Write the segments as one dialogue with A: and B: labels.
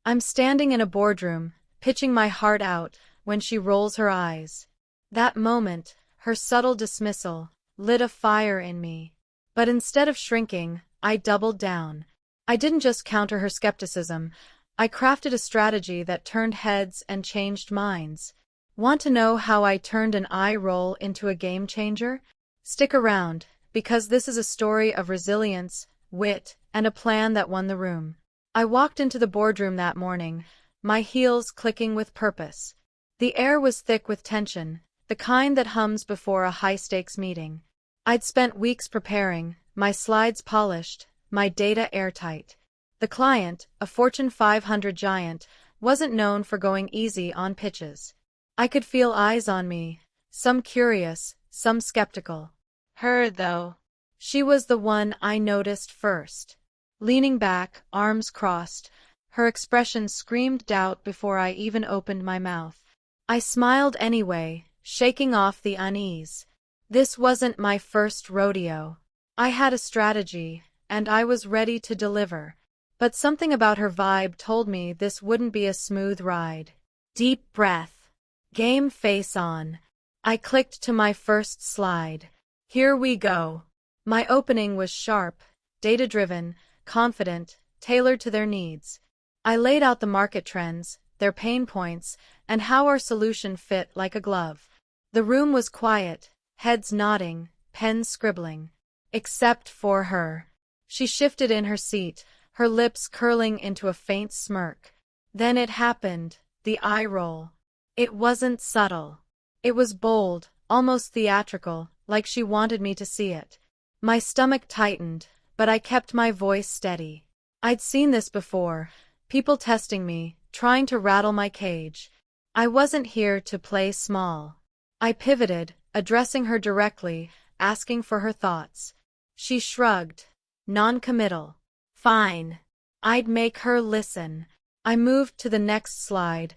A: I'm standing in a boardroom, pitching my heart out, when she rolls her eyes. That moment, her subtle dismissal, lit a fire in me. But instead of shrinking, I doubled down. I didn't just counter her skepticism, I crafted a strategy that turned heads and changed minds. Want to know how I turned an eye roll into a game changer? Stick around, because this is a story of resilience, wit, and a plan that won the room. I walked into the boardroom that morning, my heels clicking with purpose. The air was thick with tension, the kind that hums before a high-stakes meeting. I'd spent weeks preparing, my slides polished, my data airtight. The client, a Fortune 500 giant, wasn't known for going easy on pitches. I could feel eyes on me, some curious, some skeptical. Her, though. She was the one I noticed first. Leaning back, arms crossed, her expression screamed doubt before I even opened my mouth. I smiled anyway, shaking off the unease. This wasn't my first rodeo. I had a strategy, and I was ready to deliver. But something about her vibe told me this wouldn't be a smooth ride. Deep breath. Game face on. I clicked to my first slide. Here we go. My opening was sharp, data-driven, confident, tailored to their needs. I laid out the market trends, their pain points, and how our solution fit like a glove. The room was quiet, heads nodding, pens scribbling. Except for her. She shifted in her seat, her lips curling into a faint smirk. Then it happened, the eye roll. It wasn't subtle. It was bold, almost theatrical, like she wanted me to see it. My stomach tightened, but I kept my voice steady. I'd seen this before, people testing me, trying to rattle my cage. I wasn't here to play small. I pivoted, addressing her directly, asking for her thoughts. She shrugged. Non-committal. Fine. I'd make her listen. I moved to the next slide,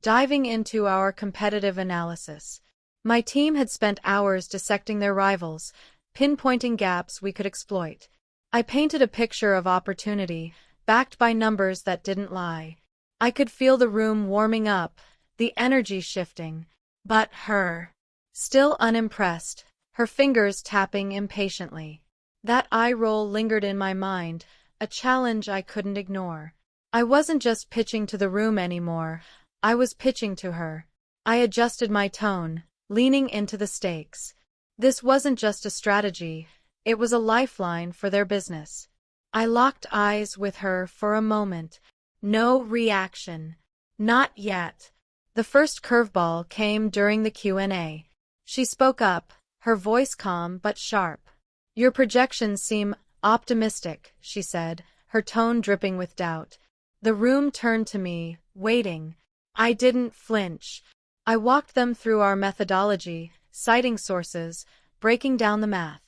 A: diving into our competitive analysis. My team had spent hours dissecting their rivals, pinpointing gaps we could exploit. I painted a picture of opportunity, backed by numbers that didn't lie. I could feel the room warming up, the energy shifting. But her. Still unimpressed, her fingers tapping impatiently. That eye roll lingered in my mind, a challenge I couldn't ignore. I wasn't just pitching to the room anymore, I was pitching to her. I adjusted my tone, leaning into the stakes. This wasn't just a strategy, it was a lifeline for their business. I locked eyes with her for a moment. No reaction. Not yet. The first curveball came during the Q&A. She spoke up, her voice calm but sharp. Your projections seem optimistic, she said, her tone dripping with doubt. The room turned to me, waiting. I didn't flinch. I walked them through our methodology, citing sources, breaking down the math.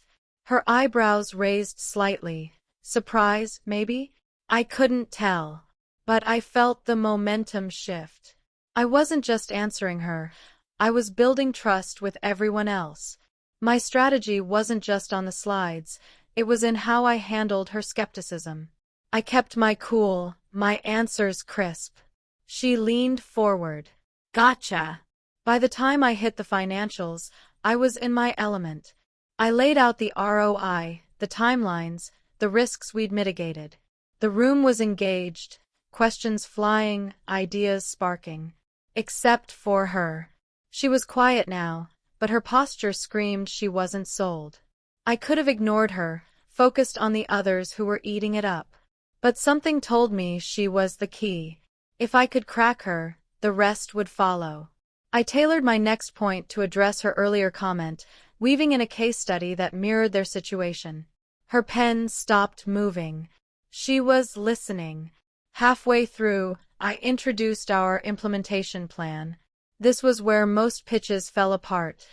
A: Her eyebrows raised slightly. Surprise, maybe? I couldn't tell. But I felt the momentum shift. I wasn't just answering her. I was building trust with everyone else. My strategy wasn't just on the slides, it was in how I handled her skepticism. I kept my cool, my answers crisp. She leaned forward. Gotcha. By the time I hit the financials, I was in my element. I laid out the ROI, the timelines, the risks we'd mitigated. The room was engaged, questions flying, ideas sparking. Except for her. She was quiet now, but her posture screamed she wasn't sold. I could have ignored her, focused on the others who were eating it up. But something told me she was the key. If I could crack her, the rest would follow. I tailored my next point to address her earlier comment, weaving in a case study that mirrored their situation. Her pen stopped moving. She was listening. Halfway through, I introduced our implementation plan. This was where most pitches fell apart.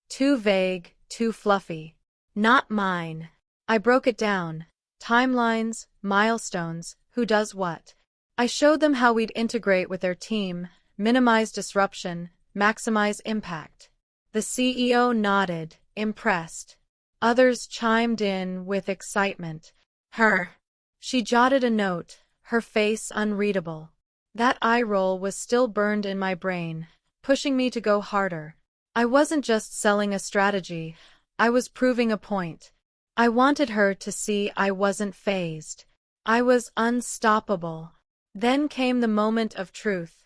A: Too vague, too fluffy. Not mine. I broke it down. Timelines, milestones, who does what. I showed them how we'd integrate with their team, minimize disruption, maximize impact. The CEO nodded, impressed. Others chimed in with excitement. Her. She jotted a note, her face unreadable. That eye roll was still burned in my brain, pushing me to go harder. I wasn't just selling a strategy, I was proving a point. I wanted her to see I wasn't fazed. I was unstoppable. Then came the moment of truth.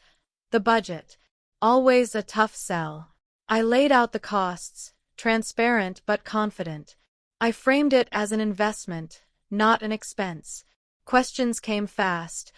A: The budget. Always a tough sell. I laid out the costs, transparent but confident. I framed it as an investment, not an expense. Questions came fast.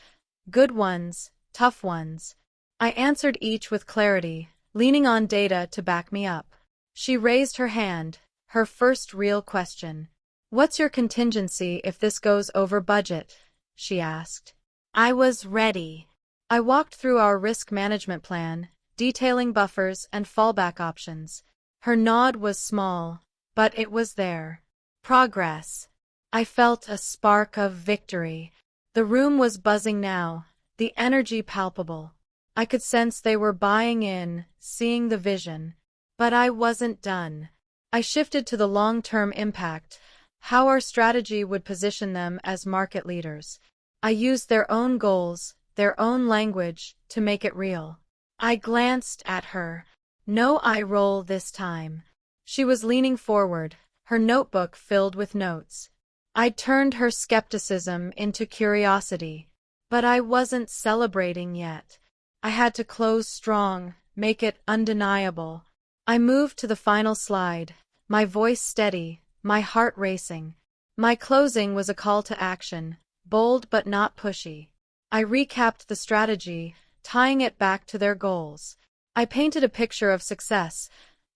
A: Good ones, tough ones. I answered each with clarity, leaning on data to back me up. She raised her hand, her first real question. "What's your contingency if this goes over budget?" she asked. I was ready. I walked through our risk management plan, detailing buffers and fallback options. Her nod was small, but it was there. Progress. I felt a spark of victory. The room was buzzing now, the energy palpable. I could sense they were buying in, seeing the vision. But I wasn't done. I shifted to the long-term impact, how our strategy would position them as market leaders. I used their own goals, their own language, to make it real. I glanced at her. No eye roll this time. She was leaning forward, her notebook filled with notes. I turned her skepticism into curiosity. But I wasn't celebrating yet. I had to close strong, make it undeniable. I moved to the final slide, my voice steady, my heart racing. My closing was a call to action, bold but not pushy. I recapped the strategy, tying it back to their goals. I painted a picture of success,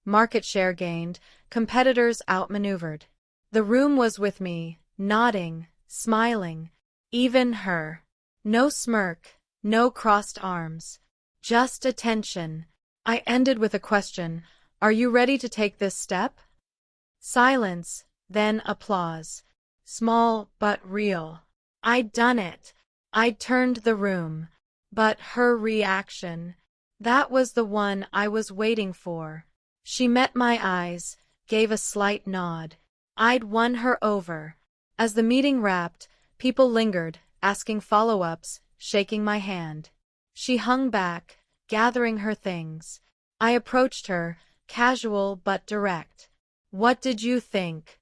A: market share gained, competitors outmaneuvered. The room was with me, nodding, smiling. Even her. No smirk, no crossed arms. Just attention. I ended with a question. Are you ready to take this step? Silence, then applause. Small but real. I'd done it. I'd turned the room. But her reaction, that was the one I was waiting for. She met my eyes, gave a slight nod. I'd won her over. As the meeting wrapped, people lingered, asking follow-ups, shaking my hand. She hung back, gathering her things. I approached her, casual but direct. "What did you think?"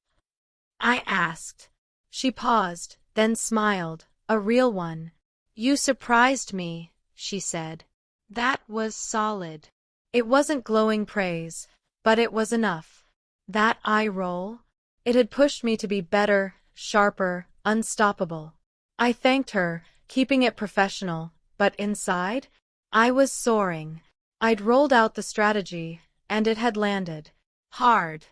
A: I asked. She paused, then smiled, a real one. "You surprised me," she said. That was solid. It wasn't glowing praise, but it was enough. That eye roll? It had pushed me to be better, sharper, unstoppable. I thanked her, keeping it professional, but inside, I was soaring. I'd rolled out the strategy, and it had landed. Hard.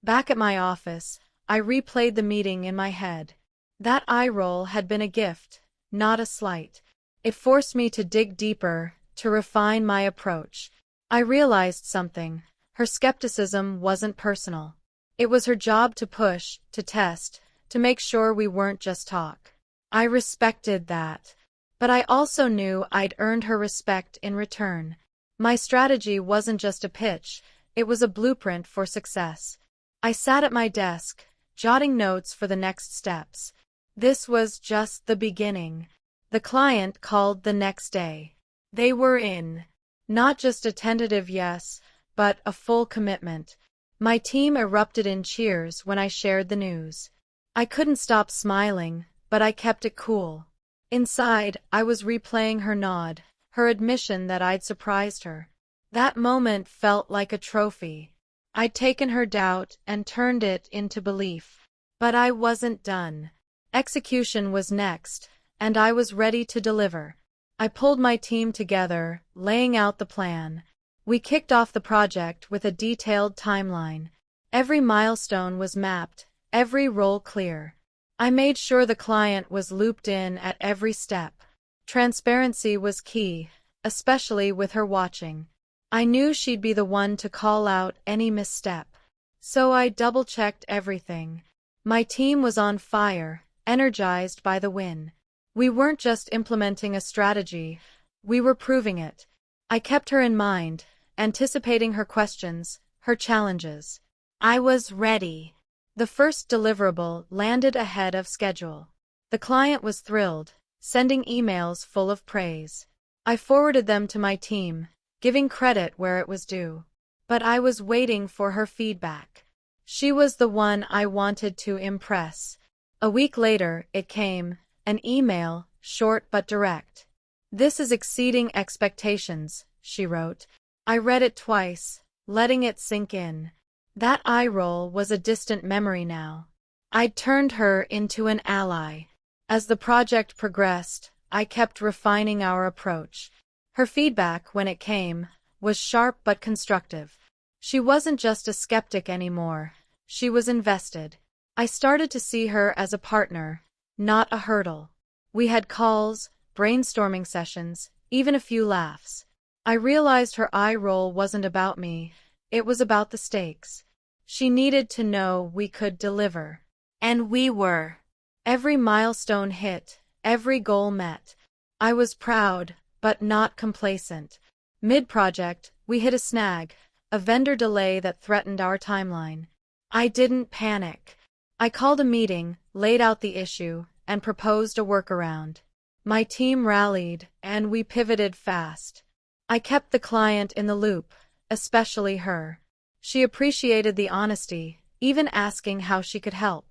A: Back at my office, I replayed the meeting in my head. That eye roll had been a gift, not a slight. It forced me to dig deeper, to refine my approach. I realized something. Her skepticism wasn't personal. It was her job to push, to test, to make sure we weren't just talk. I respected that. But I also knew I'd earned her respect in return. My strategy wasn't just a pitch, it was a blueprint for success. I sat at my desk, jotting notes for the next steps. This was just the beginning. The client called the next day. They were in. Not just a tentative yes, but a full commitment. My team erupted in cheers when I shared the news. I couldn't stop smiling, but I kept it cool. Inside, I was replaying her nod, her admission that I'd surprised her. That moment felt like a trophy. I'd taken her doubt and turned it into belief. But I wasn't done. Execution was next, and I was ready to deliver. I pulled my team together, laying out the plan. We kicked off the project with a detailed timeline. Every milestone was mapped, every role clear. I made sure the client was looped in at every step. Transparency was key, especially with her watching. I knew she'd be the one to call out any misstep. So I double-checked everything. My team was on fire, energized by the win. We weren't just implementing a strategy, we were proving it. I kept her in mind, anticipating her questions, her challenges. I was ready. The first deliverable landed ahead of schedule. The client was thrilled, sending emails full of praise. I forwarded them to my team, giving credit where it was due. But I was waiting for her feedback. She was the one I wanted to impress. A week later, it came, an email, short but direct. "This is exceeding expectations," she wrote. I read it twice, letting it sink in. That eye roll was a distant memory now. I'd turned her into an ally. As the project progressed, I kept refining our approach. Her feedback, when it came, was sharp but constructive. She wasn't just a skeptic anymore. She was invested. I started to see her as a partner, not a hurdle. We had calls, brainstorming sessions, even a few laughs. I realized her eye roll wasn't about me. It was about the stakes. She needed to know we could deliver. And we were. Every milestone hit, every goal met. I was proud, but not complacent. Mid-project, we hit a snag, a vendor delay that threatened our timeline. I didn't panic. I called a meeting, laid out the issue, and proposed a workaround. My team rallied, and we pivoted fast. I kept the client in the loop, especially her. She appreciated the honesty, even asking how she could help.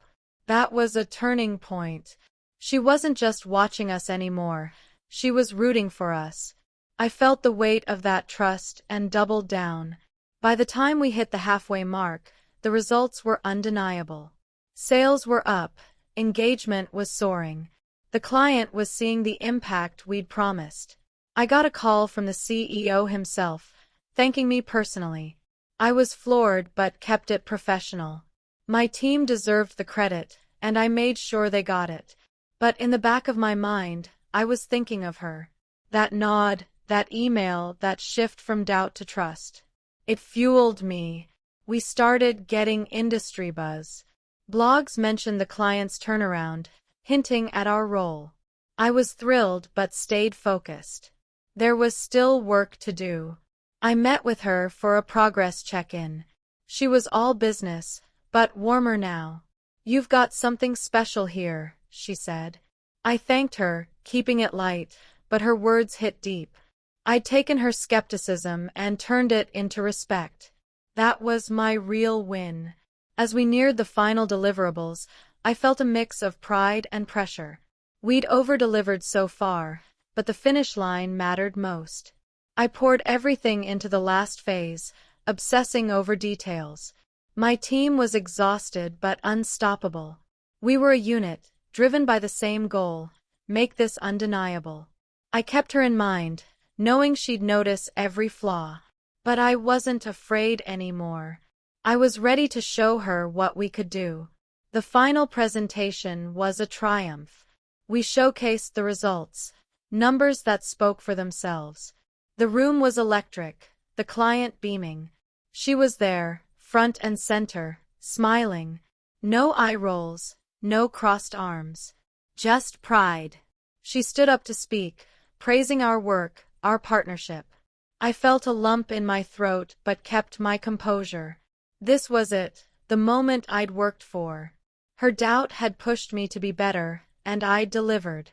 A: That was a turning point. She wasn't just watching us anymore. She was rooting for us. I felt the weight of that trust and doubled down. By the time we hit the halfway mark, the results were undeniable. Sales were up, engagement was soaring. The client was seeing the impact we'd promised. I got a call from the CEO himself, thanking me personally. I was floored but kept it professional. My team deserved the credit, and I made sure they got it. But in the back of my mind, I was thinking of her. That nod, that email, that shift from doubt to trust. It fueled me. We started getting industry buzz. Blogs mentioned the client's turnaround, hinting at our role. I was thrilled but stayed focused. There was still work to do. I met with her for a progress check-in. She was all business, but warmer now. "You've got something special here," she said. I thanked her, keeping it light, but her words hit deep. I'd taken her skepticism and turned it into respect. That was my real win. As we neared the final deliverables, I felt a mix of pride and pressure. We'd over-delivered so far, but the finish line mattered most. I poured everything into the last phase, obsessing over details. My team was exhausted but unstoppable. We were a unit, driven by the same goal: make this undeniable. I kept her in mind, knowing she'd notice every flaw. But I wasn't afraid anymore. I was ready to show her what we could do. The final presentation was a triumph. We showcased the results, numbers that spoke for themselves. The room was electric, the client beaming. She was there, front and center, smiling. No eye rolls, no crossed arms. Just pride. She stood up to speak, praising our work, our partnership. I felt a lump in my throat but kept my composure. This was it, the moment I'd worked for. Her doubt had pushed me to be better, and I'd delivered.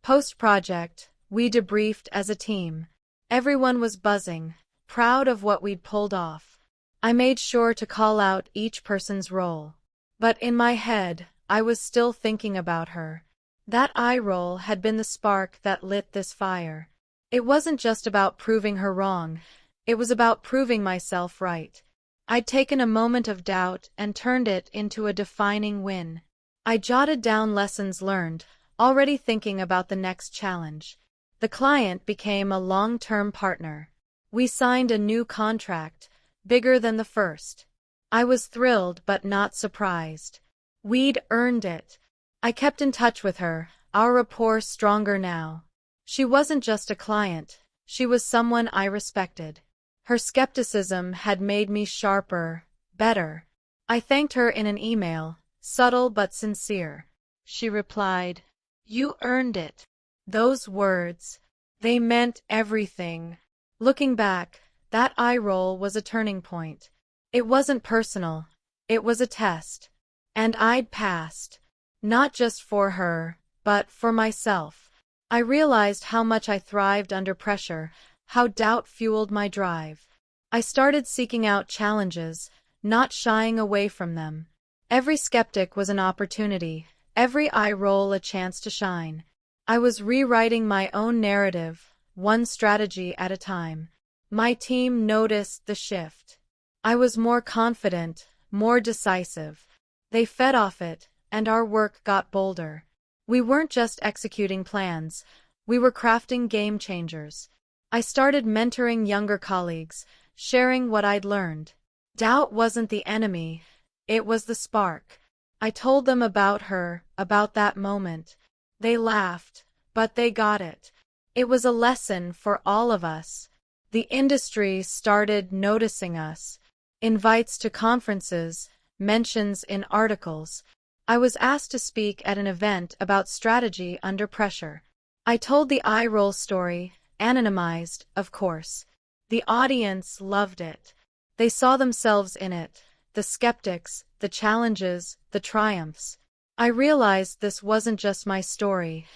A: Post-project, we debriefed as a team. Everyone was buzzing, proud of what we'd pulled off. I made sure to call out each person's role. But in my head, I was still thinking about her. That eye roll had been the spark that lit this fire. It wasn't just about proving her wrong, it was about proving myself right. I'd taken a moment of doubt and turned it into a defining win. I jotted down lessons learned, already thinking about the next challenge. The client became a long-term partner. We signed a new contract, bigger than the first. I was thrilled but not surprised. We'd earned it. I kept in touch with her, our rapport stronger now. She wasn't just a client, she was someone I respected. Her skepticism had made me sharper, better. I thanked her in an email, subtle but sincere. She replied, "You earned it." Those words, they meant everything. Looking back, that eye roll was a turning point. It wasn't personal, it was a test. And I'd passed. Not just for her, but for myself. I realized how much I thrived under pressure, how doubt fueled my drive. I started seeking out challenges, not shying away from them. Every skeptic was an opportunity, every eye roll a chance to shine. I was rewriting my own narrative, one strategy at a time. My team noticed the shift. I was more confident, more decisive. They fed off it, and our work got bolder. We weren't just executing plans, we were crafting game changers. I started mentoring younger colleagues, sharing what I'd learned. Doubt wasn't the enemy, it was the spark. I told them about her, about that moment. They laughed, but they got it. It was a lesson for all of us. The industry started noticing us. Invites to conferences, mentions in articles. I was asked to speak at an event about strategy under pressure. I told the eye roll story, anonymized, of course. The audience loved it. They saw themselves in it, the skeptics, the challenges, the triumphs. I realized this wasn't just my story.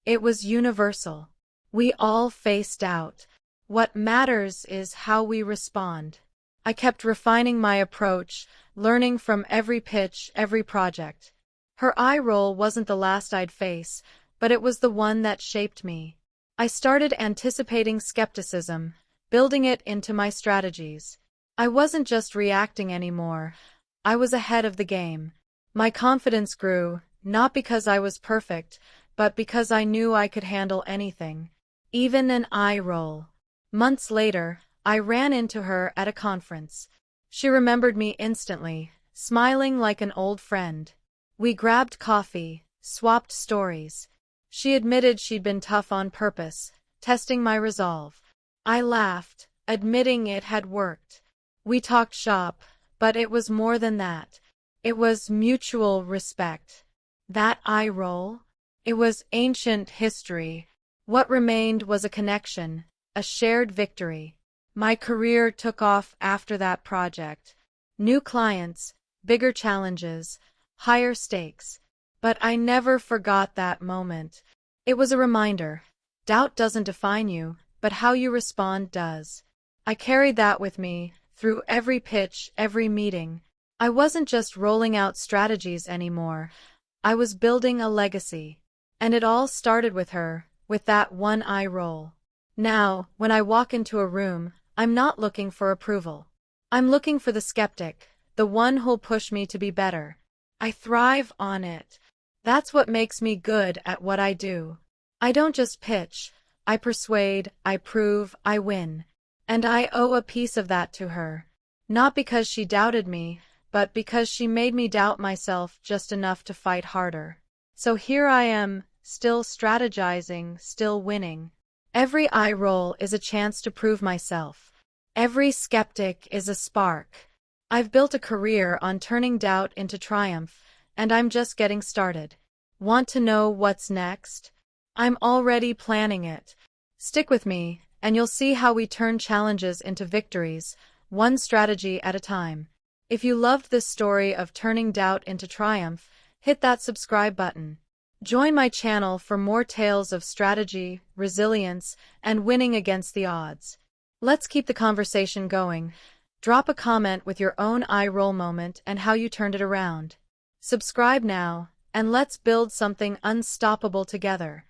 A: It was universal. We all face doubt. What matters is how we respond. I kept refining my approach, learning from every pitch, every project. Her eye roll wasn't the last I'd face, but it was the one that shaped me. I started anticipating skepticism, building it into my strategies. I wasn't just reacting anymore. I was ahead of the game. My confidence grew, not because I was perfect, but because I knew I could handle anything, even an eye roll. Months later, I ran into her at a conference. She remembered me instantly, smiling like an old friend. We grabbed coffee, swapped stories. She admitted she'd been tough on purpose, testing my resolve. I laughed, admitting it had worked. We talked shop, but it was more than that. It was mutual respect. That eye roll? It was ancient history. What remained was a connection, a shared victory. My career took off after that project. New clients, bigger challenges, higher stakes. But I never forgot that moment. It was a reminder. Doubt doesn't define you, but how you respond does. I carried that with me, through every pitch, every meeting. I wasn't just rolling out strategies anymore. I was building a legacy. And it all started with her, with that one eye roll. Now, when I walk into a room, I'm not looking for approval. I'm looking for the skeptic, the one who'll push me to be better. I thrive on it. That's what makes me good at what I do. I don't just pitch. I persuade, I prove, I win. And I owe a piece of that to her. Not because she doubted me, but because she made me doubt myself just enough to fight harder. So here I am, still strategizing, still winning. Every eye roll is a chance to prove myself. Every skeptic is a spark. I've built a career on turning doubt into triumph, and I'm just getting started. Want to know what's next? I'm already planning it. Stick with me, and you'll see how we turn challenges into victories, one strategy at a time. If you loved this story of turning doubt into triumph, hit that subscribe button. Join my channel for more tales of strategy, resilience, and winning against the odds. Let's keep the conversation going. Drop a comment with your own eye roll moment and how you turned it around. Subscribe now, and let's build something unstoppable together.